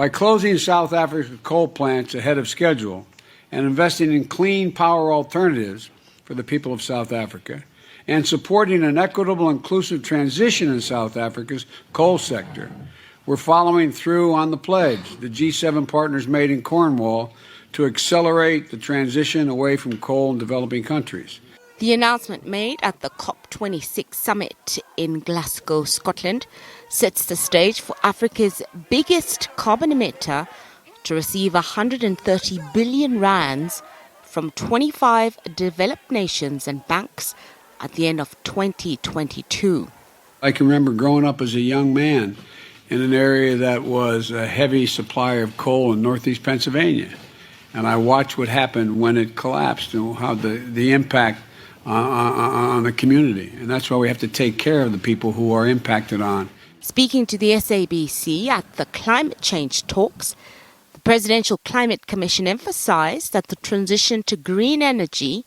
By closing South Africa's coal plants ahead of schedule and investing in clean power alternatives for the people of South Africa, and supporting an equitable, inclusive transition in South Africa's coal sector, we're following through on the pledge the G7 partners made in Cornwall to accelerate the transition away from coal in developing countries. The announcement made at the COP26 summit in Glasgow, Scotland, sets the stage for Africa's biggest carbon emitter to receive 130 billion rands from 25 developed nations and banks at the end of 2022. I can remember growing up as a young man in an area that was a heavy supplier of coal in northeast Pennsylvania. And I watched what happened when it collapsed and how the impact on the community. And that's why we have to take care of the people who are impacted on. Speaking to the SABC at the climate change talks, the Presidential Climate Commission emphasized that the transition to green energy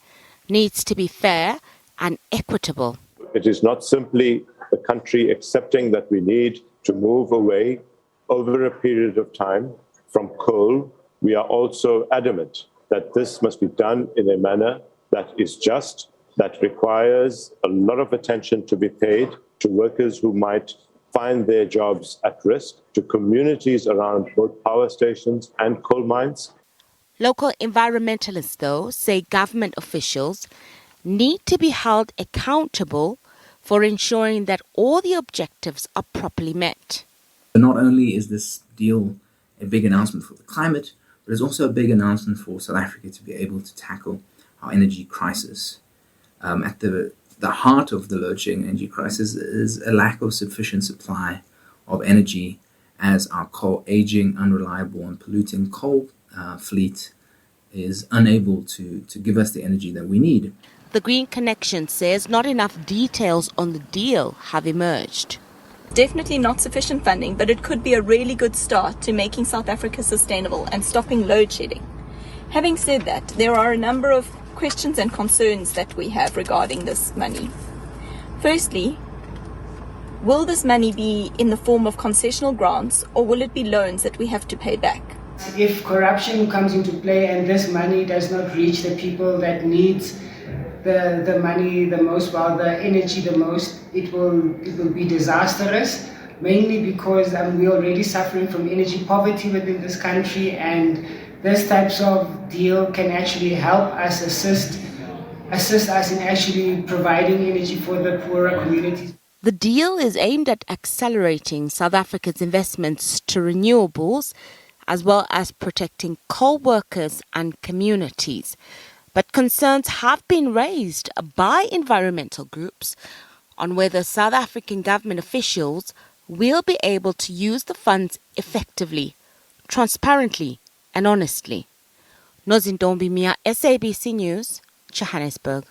needs to be fair and equitable. It is not simply the country accepting that we need to move away over a period of time from coal. We are also adamant that this must be done in a manner that is just, that requires a lot of attention to be paid to workers who might find their jobs at risk, to communities around both power stations and coal mines. Local environmentalists, though, say government officials need to be held accountable for ensuring that all the objectives are properly met. Not only is this deal a big announcement for the climate, but it's also a big announcement for South Africa to be able to tackle our energy crisis. At the heart of the load shedding energy crisis is a lack of sufficient supply of energy, as our aging, unreliable and polluting coal fleet is unable to give us the energy that we need. The Green Connection says not enough details on the deal have emerged. Definitely not sufficient funding, but it could be a really good start to making South Africa sustainable and stopping load shedding. Having said that, there are a number of questions and concerns that we have regarding this money. Firstly, will this money be in the form of concessional grants, or will it be loans that we have to pay back? If corruption comes into play and this money does not reach the people that needs the money the most, well, the energy the most, it will be disastrous, mainly because we're already suffering from energy poverty within this country, and this types of deal can actually help us assist us in actually providing energy for the poorer communities. The deal is aimed at accelerating South Africa's investments to renewables, as well as protecting coal workers and communities. But concerns have been raised by environmental groups on whether South African government officials will be able to use the funds effectively, transparently and honestly. Nozintombi Mia, SABC News, Johannesburg.